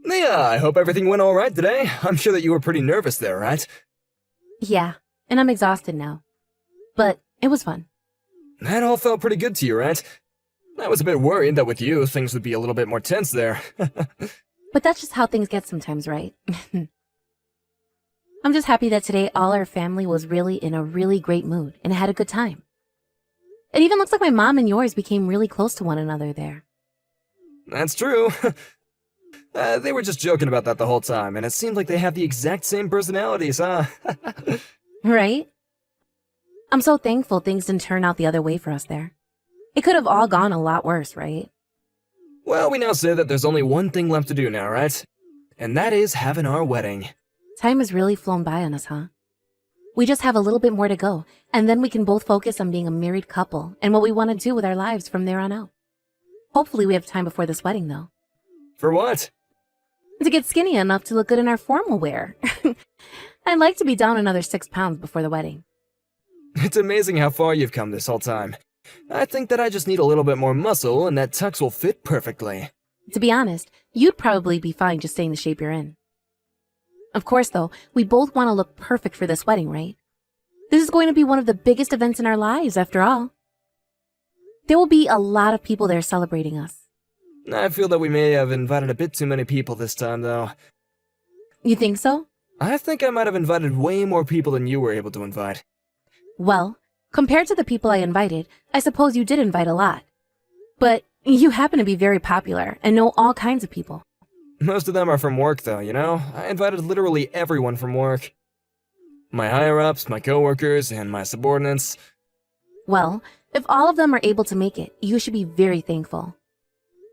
Yeah, I hope everything went all right today. I'm sure that you were pretty nervous there, right? Yeah, and I'm exhausted now. But it was fun. That all felt pretty good to you, right? I was a bit worried that with you, things would be a little bit more tense there. But that's just how things get sometimes, right? I'm just happy that today all our family was really in a really great mood and had a good time. It even looks like my mom and yours became really close to one another there. That's true. They were just joking about that the whole time, and it seemed like they have the exact same personalities, huh? Right? I'm so thankful things didn't turn out the other way for us there. It could have all gone a lot worse, right? Well, we now say that there's only one thing left to do now, right? And that is having our wedding. Time has really flown by on us, huh? We just have a little bit more to go, and then we can both focus on being a married couple and what we want to do with our lives from there on out. Hopefully we have time before this wedding, though. For what? To get skinny enough to look good in our formal wear. I'd like to be down another 6 pounds before the wedding. It's amazing how far you've come this whole time. I think that I just need a little bit more muscle, and that tux will fit perfectly. To be honest, you'd probably be fine just staying the shape you're in. Of course, though, we both want to look perfect for this wedding, right? This is going to be one of the biggest events in our lives, after all. There will be a lot of people there celebrating us. I feel that we may have invited a bit too many people this time, though. You think so? I think I might have invited way more people than you were able to invite. Well, compared to the people I invited, I suppose you did invite a lot. But you happen to be very popular and know all kinds of people. Most of them are from work, though, you know? I invited literally everyone from work. My higher-ups, my coworkers, and my subordinates. Well, if all of them are able to make it, you should be very thankful.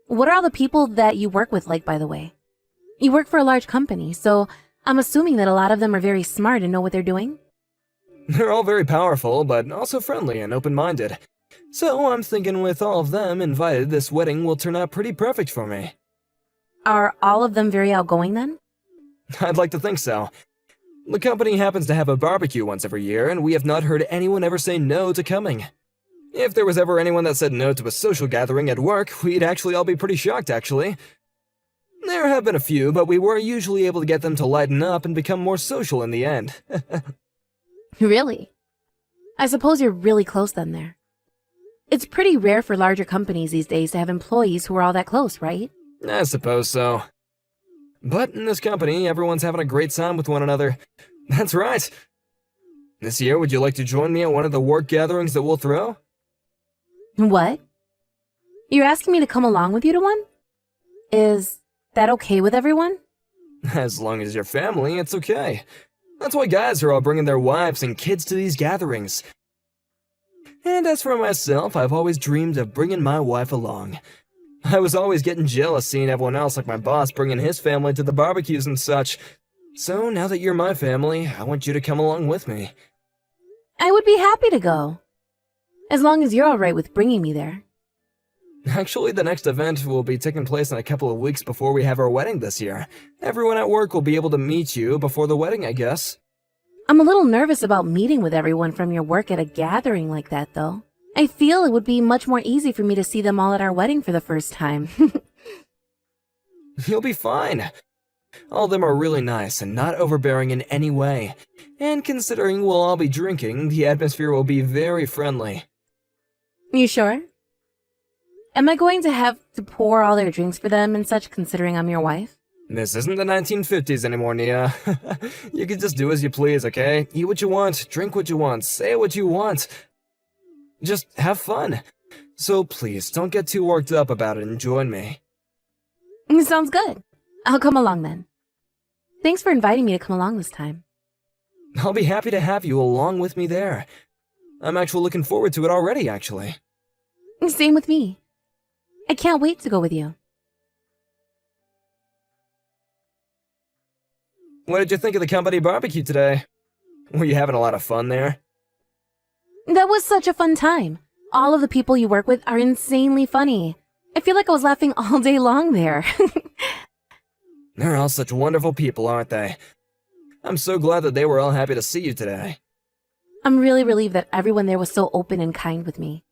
What are all the people that you work with like, by the way? You work for a large company, so I'm assuming that a lot of them are very smart and know what they're doing? They're all very powerful, but also friendly and open-minded. So I'm thinking with all of them invited, this wedding will turn out pretty perfect for me. Are all of them very outgoing then? I'd like to think so. The company happens to have a barbecue once every year, and we have not heard anyone ever say no to coming. If there was ever anyone that said no to a social gathering at work, we'd actually all be pretty shocked, actually. There have been a few, but we were usually able to get them to lighten up and become more social in the end. Really? I suppose you're really close then there. It's pretty rare for larger companies these days to have employees who are all that close, right? I suppose so. But in this company, everyone's having a great time with one another. That's right. This year, would you like to join me at one of the work gatherings that we'll throw? What? You're asking me to come along with you to one? Is that okay with everyone? As long as you're family, it's okay. That's why guys are all bringing their wives and kids to these gatherings. And as for myself, I've always dreamed of bringing my wife along. I was always getting jealous seeing everyone else like my boss bringing his family to the barbecues and such. So now that you're my family, I want you to come along with me. I would be happy to go. As long as you're alright with bringing me there. Actually, the next event will be taking place in a couple of weeks before we have our wedding this year. Everyone at work will be able to meet you before the wedding, I guess. I'm a little nervous about meeting with everyone from your work at a gathering like that, though. I feel it would be much more easy for me to see them all at our wedding for the first time. You'll be fine. All of them are really nice and not overbearing in any way. And considering we'll all be drinking, the atmosphere will be very friendly. You sure? Am I going to have to pour all their drinks for them and such, considering I'm your wife? This isn't the 1950s anymore, Nia. You can just do as you please, okay? Eat what you want, drink what you want, say what you want. Just have fun. So please, don't get too worked up about it and join me. Sounds good. I'll come along then. Thanks for inviting me to come along this time. I'll be happy to have you along with me there. I'm actually looking forward to it already, actually. Same with me. I can't wait to go with you. What did you think of the company barbecue today? Were you having a lot of fun there? That was such a fun time. All of the people you work with are insanely funny. I feel like I was laughing all day long there. They're all such wonderful people, aren't they? I'm so glad that they were all happy to see you today. I'm really relieved that everyone there was so open and kind with me.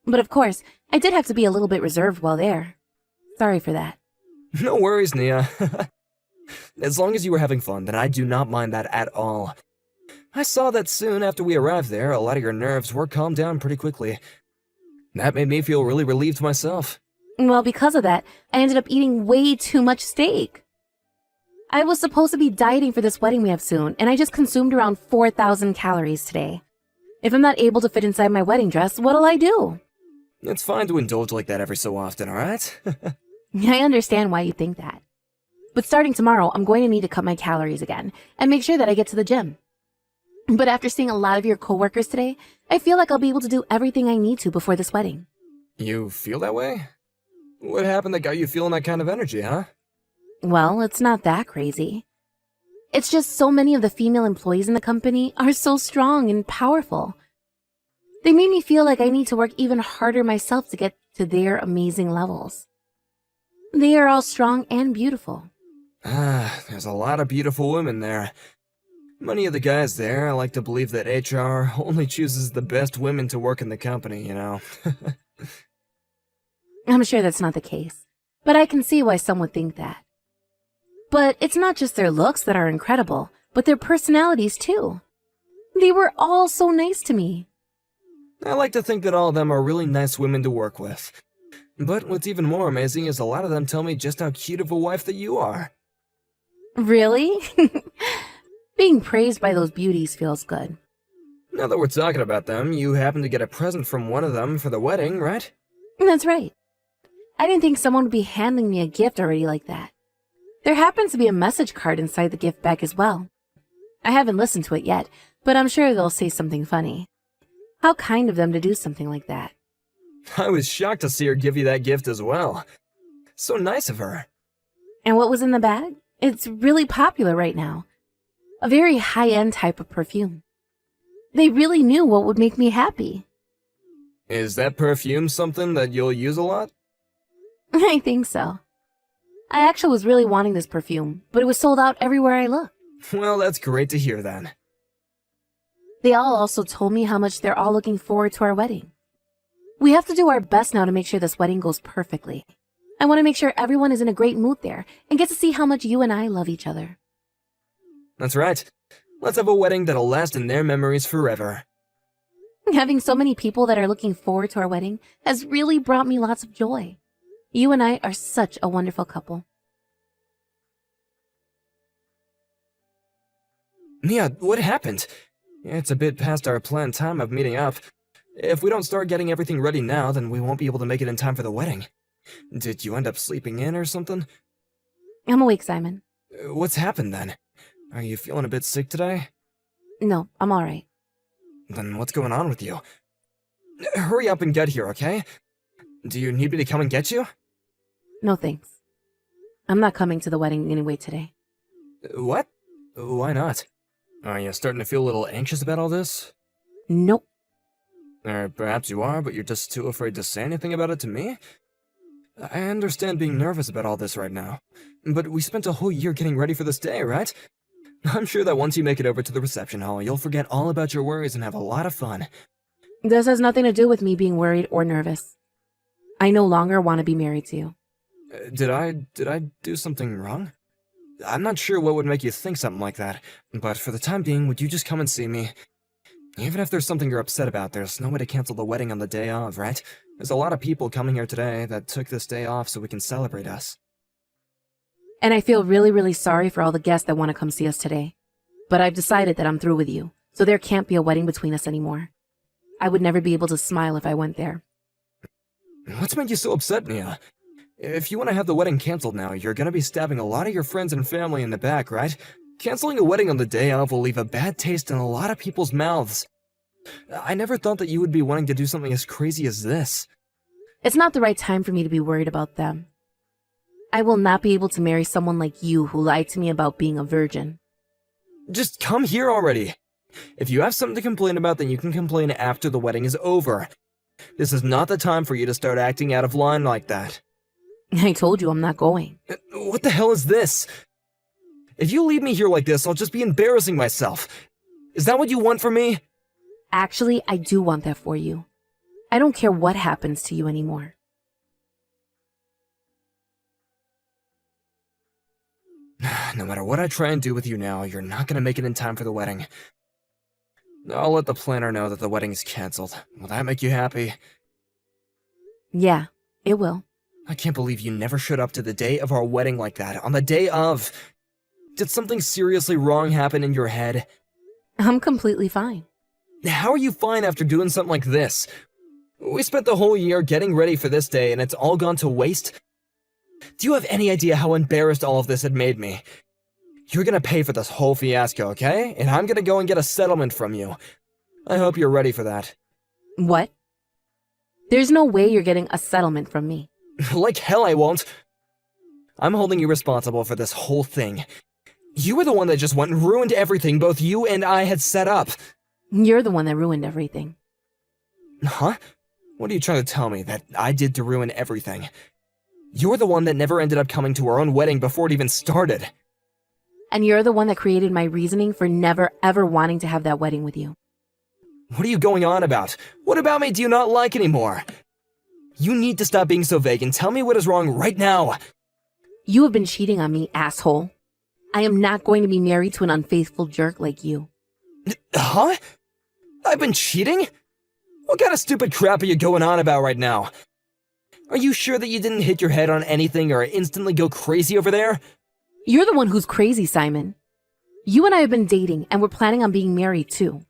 But of course, I did have to be a little bit reserved while there. Sorry for that. No worries, Nia. As long as you were having fun, then I do not mind that at all. I saw that soon after we arrived there, a lot of your nerves were calmed down pretty quickly. That made me feel really relieved myself. Well, because of that, I ended up eating way too much steak. I was supposed to be dieting for this wedding we have soon, and I just consumed around 4,000 calories today. If I'm not able to fit inside my wedding dress, what'll I do? It's fine to indulge like that every so often, alright? I understand why you think that. But starting tomorrow, I'm going to need to cut my calories again and make sure that I get to the gym. But after seeing a lot of your coworkers today, I feel like I'll be able to do everything I need to before this wedding. You feel that way? What happened that got you feeling that kind of energy, huh? Well, it's not that crazy. It's just so many of the female employees in the company are so strong and powerful. They made me feel like I need to work even harder myself to get to their amazing levels. They are all strong and beautiful. There's a lot of beautiful women there. Many of the guys there like to believe that HR only chooses the best women to work in the company, you know. I'm sure that's not the case, but I can see why some would think that. But it's not just their looks that are incredible, but their personalities too. They were all so nice to me. I like to think that all of them are really nice women to work with. But what's even more amazing is a lot of them tell me just how cute of a wife that you are. Really? Being praised by those beauties feels good. Now that we're talking about them, you happened to get a present from one of them for the wedding, right? That's right. I didn't think someone would be handing me a gift already like that. There happens to be a message card inside the gift bag as well. I haven't listened to it yet, but I'm sure they'll say something funny. How kind of them to do something like that. I was shocked to see her give you that gift as well. So nice of her. And what was in the bag? It's really popular right now. A very high-end type of perfume. They really knew what would make me happy. Is that perfume something that you'll use a lot? I think so. I actually was really wanting this perfume, but it was sold out everywhere I looked. Well, that's great to hear then. They all also told me how much they're all looking forward to our wedding. We have to do our best now to make sure this wedding goes perfectly. I want to make sure everyone is in a great mood there and get to see how much you and I love each other. That's right. Let's have a wedding that'll last in their memories forever. Having so many people that are looking forward to our wedding has really brought me lots of joy. You and I are such a wonderful couple. Mia, what happened? It's a bit past our planned time of meeting up. If we don't start getting everything ready now, then we won't be able to make it in time for the wedding. Did you end up sleeping in or something? I'm awake, Simon. What's happened then? Are you feeling a bit sick today? No, I'm all right. Then what's going on with you? Hurry up and get here, okay? Do you need me to come and get you? No thanks. I'm not coming to the wedding anyway today. What? Why not? Are you starting to feel a little anxious about all this? Nope. Or perhaps you are, but you're just too afraid to say anything about it to me? I understand being nervous about all this right now, but we spent a whole year getting ready for this day, right? I'm sure that once you make it over to the reception hall, you'll forget all about your worries and have a lot of fun. This has nothing to do with me being worried or nervous. I no longer want to be married to you. Did I do something wrong? I'm not sure what would make you think something like that, but for the time being, would you just come and see me? Even if there's something you're upset about, there's no way to cancel the wedding on the day of, right? There's a lot of people coming here today that took this day off so we can celebrate us. And I feel really, really sorry for all the guests that want to come see us today. But I've decided that I'm through with you, so there can't be a wedding between us anymore. I would never be able to smile if I went there. What's made you so upset, Nia? If you want to have the wedding canceled now, you're gonna be stabbing a lot of your friends and family in the back, right? Canceling a wedding on the day of will leave a bad taste in a lot of people's mouths. I never thought that you would be wanting to do something as crazy as this. It's not the right time for me to be worried about them. I will not be able to marry someone like you who lied to me about being a virgin. Just come here already. If you have something to complain about, then you can complain after the wedding is over. This is not the time for you to start acting out of line like that. I told you I'm not going. What the hell is this? If you leave me here like this, I'll just be embarrassing myself. Is that what you want from me? Actually, I do want that for you. I don't care what happens to you anymore. No matter what I try and do with you now, you're not gonna make it in time for the wedding. I'll let the planner know that the wedding is canceled. Will that make you happy? Yeah, it will. I can't believe you never showed up to the day of our wedding like that, on the day of. Did something seriously wrong happen in your head? I'm completely fine. How are you fine after doing something like this? We spent the whole year getting ready for this day and it's all gone to waste? Do you have any idea how embarrassed all of this had made me? You're gonna pay for this whole fiasco, okay? And I'm gonna go and get a settlement from you. I hope you're ready for that. What? There's no way you're getting a settlement from me. Like hell I won't. I'm holding you responsible for this whole thing. You were the one that just went and ruined everything both you and I had set up. You're the one that ruined everything. Huh? What are you trying to tell me, that I did to ruin everything? You're the one that never ended up coming to our own wedding before it even started. And you're the one that created my reasoning for never ever wanting to have that wedding with you. What are you going on about? What about me do you not like anymore? You need to stop being so vague and tell me what is wrong right now. You have been cheating on me, asshole. I am not going to be married to an unfaithful jerk like you. Huh? I've been cheating? What kind of stupid crap are you going on about right now? Are you sure that you didn't hit your head on anything or instantly go crazy over there? You're the one who's crazy, Simon. You and I have been dating, and we're planning on being married, too.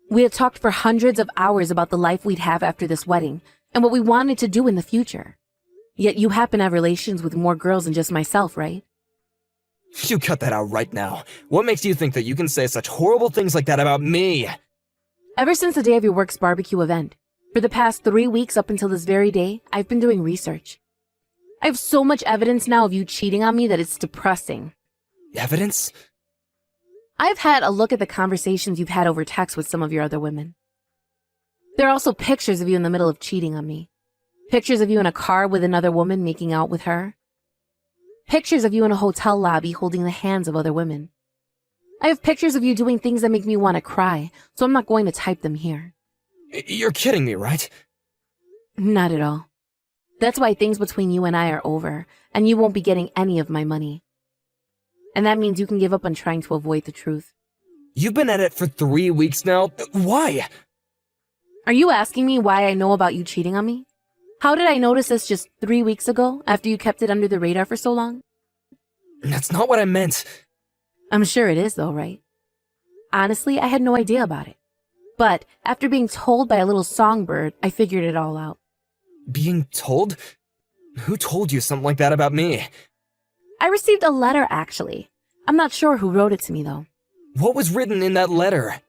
We had talked for hundreds of hours about the life we'd have after this wedding, and what we wanted to do in the future. Yet you happen to have relations with more girls than just myself, right? You cut that out right now. What makes you think that you can say such horrible things like that about me? Ever since the day of your work's barbecue event, for the past 3 weeks up until this very day, I've been doing research. I have so much evidence now of you cheating on me that it's depressing. Evidence? I've had a look at the conversations you've had over text with some of your other women. There are also pictures of you in the middle of cheating on me. Pictures of you in a car with another woman making out with her. Pictures of you in a hotel lobby holding the hands of other women. I have pictures of you doing things that make me want to cry, so I'm not going to type them here. You're kidding me, right? Not at all. That's why things between you and I are over, and you won't be getting any of my money. And that means you can give up on trying to avoid the truth. You've been at it for 3 weeks now. Why? Are you asking me why I know about you cheating on me? How did I notice this just 3 weeks ago, after you kept it under the radar for so long? That's not what I meant. I'm sure it is though, right? Honestly, I had no idea about it. But after being told by a little songbird, I figured it all out. Being told? Who told you something like that about me? I received a letter, actually. I'm not sure who wrote it to me, though. What was written in that letter?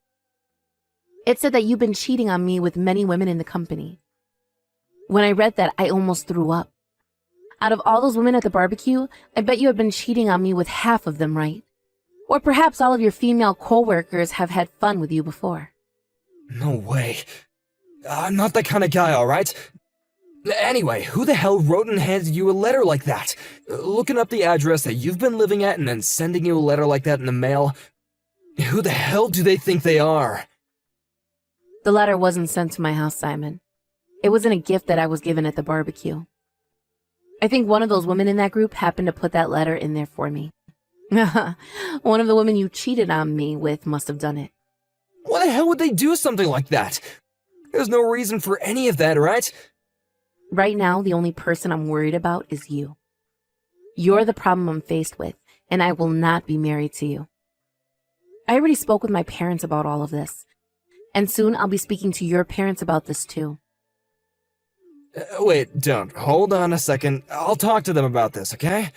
It said that you've been cheating on me with many women in the company. When I read that, I almost threw up. Out of all those women at the barbecue, I bet you have been cheating on me with half of them, right? Or perhaps all of your female co-workers have had fun with you before. No way. I'm not that kind of guy, alright? Anyway, who the hell wrote and handed you a letter like that? Looking up the address that you've been living at and then sending you a letter like that in the mail? Who the hell do they think they are? The letter wasn't sent to my house, Simon. It wasn't a gift that I was given at the barbecue. I think one of those women in that group happened to put that letter in there for me. One of the women you cheated on me with must have done it. Why the hell would they do something like that? There's no reason for any of that, right? Right now, the only person I'm worried about is you. You're the problem I'm faced with, and I will not be married to you. I already spoke with my parents about all of this, and soon I'll be speaking to your parents about this too. Wait, don't. Hold on a second. I'll talk to them about this, okay?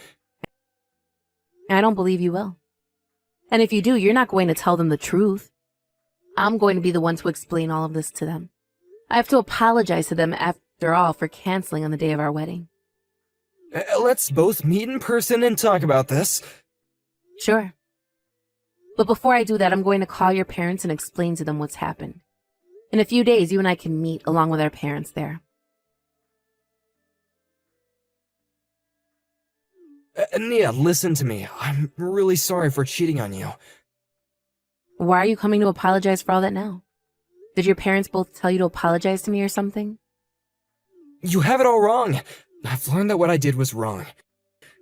I don't believe you will. And if you do, you're not going to tell them the truth. I'm going to be the one to explain all of this to them. I have to apologize to them after all for canceling on the day of our wedding. Let's both meet in person and talk about this. Sure. But before I do that, I'm going to call your parents and explain to them what's happened. In a few days, you and I can meet along with our parents there. Nia, listen to me. I'm really sorry for cheating on you. Why are you coming to apologize for all that now? Did your parents both tell you to apologize to me or something? You have it all wrong. I've learned that what I did was wrong.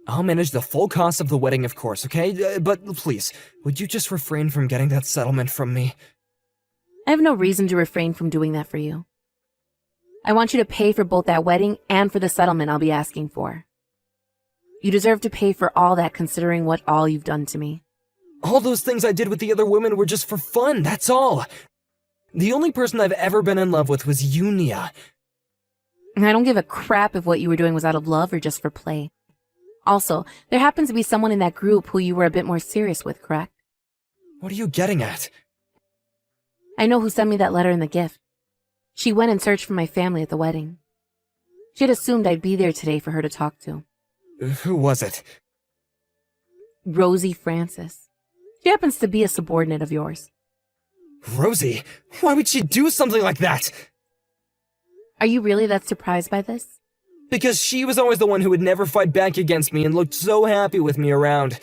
I'll manage the full cost of the wedding, of course, okay? But please, would you just refrain from getting that settlement from me? I have no reason to refrain from doing that for you. I want you to pay for both that wedding and for the settlement I'll be asking for. You deserve to pay for all that considering what all you've done to me. All those things I did with the other women were just for fun, that's all. The only person I've ever been in love with was you, Nia. I don't give a crap if what you were doing was out of love or just for play. Also, there happens to be someone in that group who you were a bit more serious with, correct? What are you getting at? I know who sent me that letter and the gift. She went and searched for my family at the wedding. She had assumed I'd be there today for her to talk to. Who was it? Rosie Francis. She happens to be a subordinate of yours. Rosie? Why would she do something like that? Are you really that surprised by this? Because she was always the one who would never fight back against me and looked so happy with me around.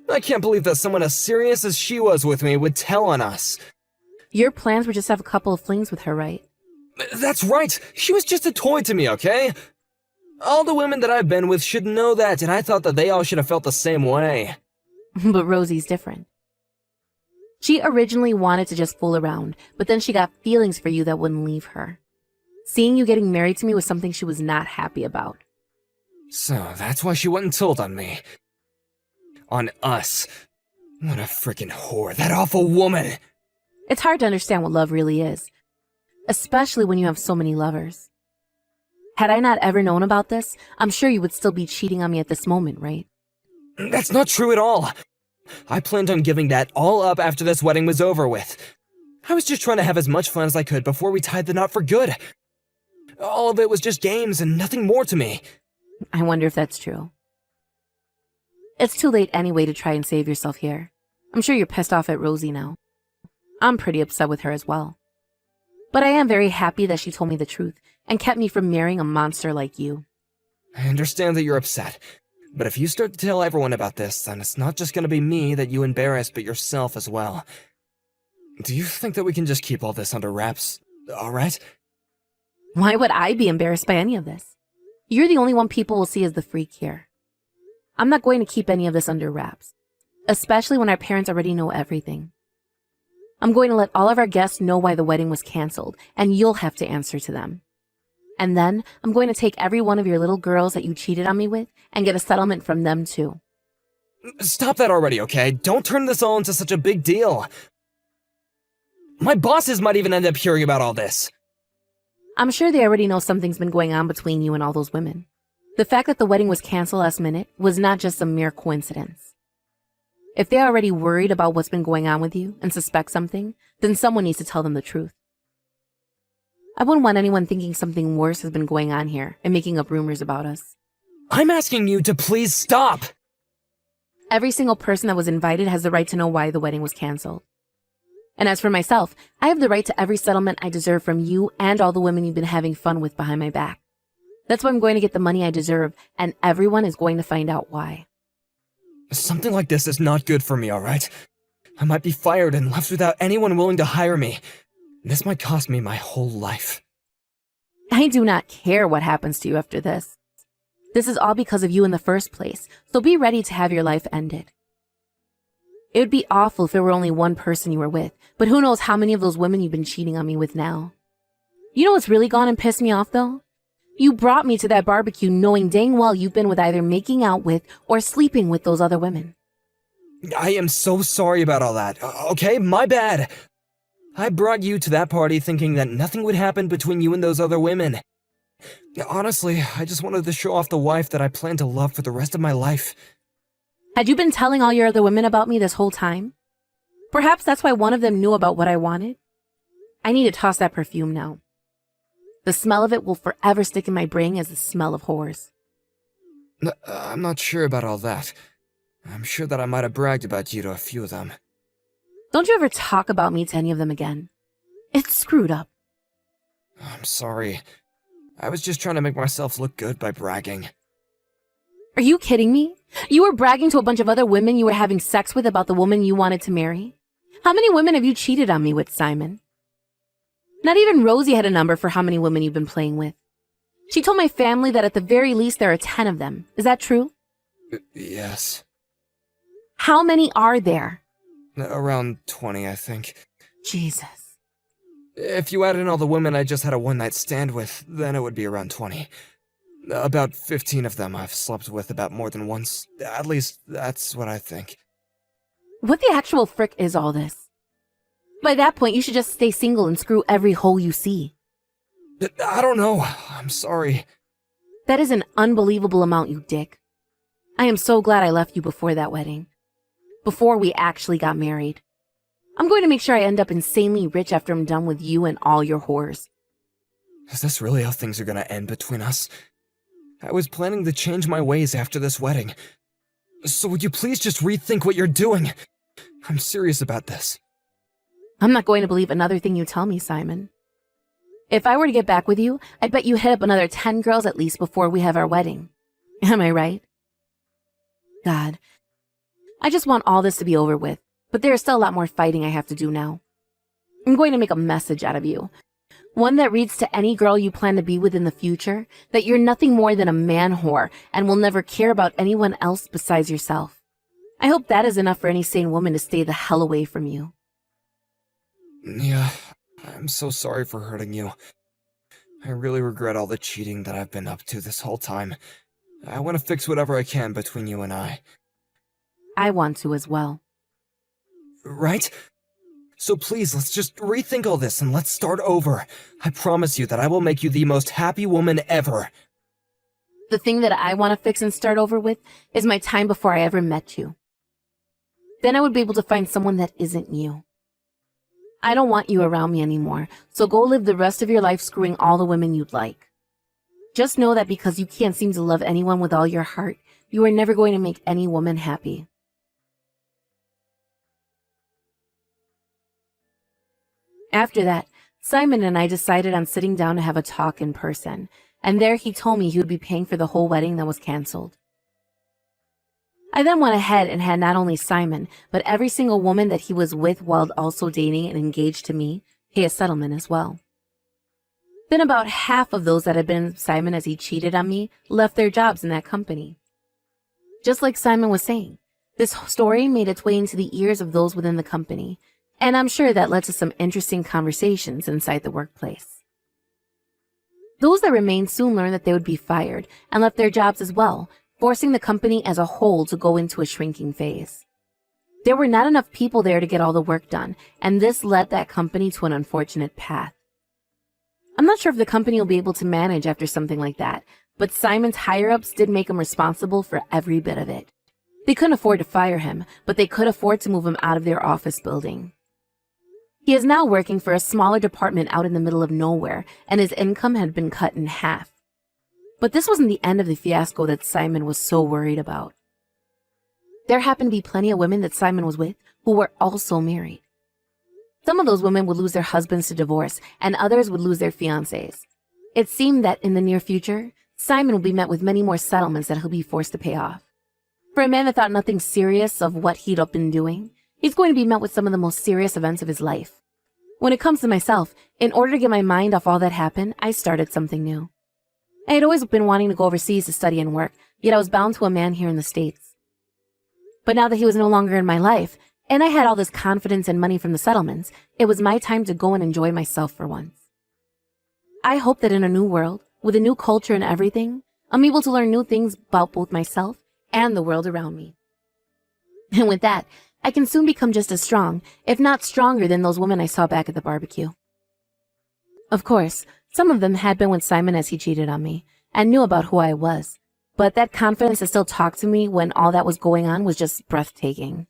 I can't believe that someone as serious as she was with me would tell on us. Your plans were just to have a couple of flings with her, right? That's right! She was just a toy to me, okay? All the women that I've been with should know that, and I thought that they all should have felt the same way. But Rosie's different. She originally wanted to just fool around, but then she got feelings for you that wouldn't leave her. Seeing you getting married to me was something she was not happy about. So that's why she went and told on me. On us. What a freaking whore, that awful woman! It's hard to understand what love really is, especially when you have so many lovers. Had I not ever known about this, I'm sure you would still be cheating on me at this moment, right? That's not true at all. I planned on giving that all up after this wedding was over with. I was just trying to have as much fun as I could before we tied the knot for good. All of it was just games and nothing more to me. I wonder if that's true. It's too late anyway to try and save yourself here. I'm sure you're pissed off at Rosie now. I'm pretty upset with her as well. But I am very happy that she told me the truth and kept me from marrying a monster like you. I understand that you're upset, but if you start to tell everyone about this, then it's not just going to be me that you embarrass, but yourself as well. Do you think that we can just keep all this under wraps, alright? Why would I be embarrassed by any of this? You're the only one people will see as the freak here. I'm not going to keep any of this under wraps, especially when our parents already know everything. I'm going to let all of our guests know why the wedding was canceled, and you'll have to answer to them. And then I'm going to take every one of your little girls that you cheated on me with and get a settlement from them too. Stop that already, okay? Don't turn this all into such a big deal. My bosses might even end up hearing about all this. I'm sure they already know something's been going on between you and all those women. The fact that the wedding was canceled last minute was not just a mere coincidence. If they're already worried about what's been going on with you and suspect something, then someone needs to tell them the truth. I wouldn't want anyone thinking something worse has been going on here and making up rumors about us. I'm asking you to please stop! Every single person that was invited has the right to know why the wedding was canceled. And as for myself, I have the right to every settlement I deserve from you and all the women you've been having fun with behind my back. That's why I'm going to get the money I deserve, and everyone is going to find out why. Something like this is not good for me, alright? I might be fired and left without anyone willing to hire me. This might cost me my whole life. I do not care what happens to you after this. This is all because of you in the first place, so be ready to have your life ended. It would be awful if there were only one person you were with, but who knows how many of those women you've been cheating on me with now. You know what's really gone and pissed me off, though? You brought me to that barbecue knowing dang well you've been with either making out with or sleeping with those other women. I am so sorry about all that, okay? My bad. I brought you to that party thinking that nothing would happen between you and those other women. Honestly, I just wanted to show off the wife that I plan to love for the rest of my life. Had you been telling all your other women about me this whole time? Perhaps that's why one of them knew about what I wanted. I need to toss that perfume now. The smell of it will forever stick in my brain as the smell of whores. I'm not sure about all that. I'm sure that I might have bragged about you to a few of them. Don't you ever talk about me to any of them again. It's screwed up. I'm sorry. I was just trying to make myself look good by bragging. Are you kidding me? You were bragging to a bunch of other women you were having sex with about the woman you wanted to marry? How many women have you cheated on me with, Simon? Not even Rosie had a number for how many women you've been playing with. She told my family that at the very least there are 10 of them. Is that true? Yes. How many are there? Around 20, I think. Jesus. If you add in all the women I just had a one-night stand with, then it would be around 20. About 15 of them I've slept with about more than once. At least, that's what I think. What the actual frick is all this? By that point, you should just stay single and screw every hole you see. I don't know. I'm sorry. That is an unbelievable amount, you dick. I am so glad I left you before that wedding. Before we actually got married. I'm going to make sure I end up insanely rich after I'm done with you and all your whores. Is this really how things are gonna end between us? I was planning to change my ways after this wedding. So would you please just rethink what you're doing? I'm serious about this. I'm not going to believe another thing you tell me, Simon. If I were to get back with you, I bet you hit up another 10 girls at least before we have our wedding. Am I right? God, I just want all this to be over with, but there is still a lot more fighting I have to do now. I'm going to make a message out of you. One that reads to any girl you plan to be with in the future that you're nothing more than a man whore and will never care about anyone else besides yourself. I hope that is enough for any sane woman to stay the hell away from you. Yeah, I'm so sorry for hurting you. I really regret all the cheating that I've been up to this whole time. I want to fix whatever I can between you and I. I want to as well. Right? So please, let's just rethink all this and let's start over. I promise you that I will make you the most happy woman ever. The thing that I want to fix and start over with is my time before I ever met you. Then I would be able to find someone that isn't you. I don't want you around me anymore, so go live the rest of your life screwing all the women you'd like. Just know that because you can't seem to love anyone with all your heart, you are never going to make any woman happy. After that, Simon and I decided on sitting down to have a talk in person, and there he told me he would be paying for the whole wedding that was canceled. I then went ahead and had not only Simon, but every single woman that he was with while also dating and engaged to me, pay a settlement as well. Then about half of those that had been with Simon as he cheated on me left their jobs in that company. Just like Simon was saying, this story made its way into the ears of those within the company, and I'm sure that led to some interesting conversations inside the workplace. Those that remained soon learned that they would be fired and left their jobs as well, forcing the company as a whole to go into a shrinking phase. There were not enough people there to get all the work done, and this led that company to an unfortunate path. I'm not sure if the company will be able to manage after something like that, but Simon's higher-ups did make him responsible for every bit of it. They couldn't afford to fire him, but they could afford to move him out of their office building. He is now working for a smaller department out in the middle of nowhere, and his income had been cut in half. But this wasn't the end of the fiasco that Simon was so worried about. There happened to be plenty of women that Simon was with who were also married. Some of those women would lose their husbands to divorce, and others would lose their fiancés. It seemed that in the near future, Simon would be met with many more settlements that he'll be forced to pay off. For a man that thought nothing serious of what he'd been doing, he's going to be met with some of the most serious events of his life. When it comes to myself, in order to get my mind off all that happened, I started something new. I had always been wanting to go overseas to study and work, yet I was bound to a man here in the States. But now that he was no longer in my life, and I had all this confidence and money from the settlements, it was my time to go and enjoy myself for once. I hope that in a new world, with a new culture and everything, I'm able to learn new things about both myself and the world around me. And with that, I can soon become just as strong, if not stronger than those women I saw back at the barbecue. Of course, some of them had been with Simon as he cheated on me, and knew about who I was, but that confidence to still talk to me when all that was going on was just breathtaking.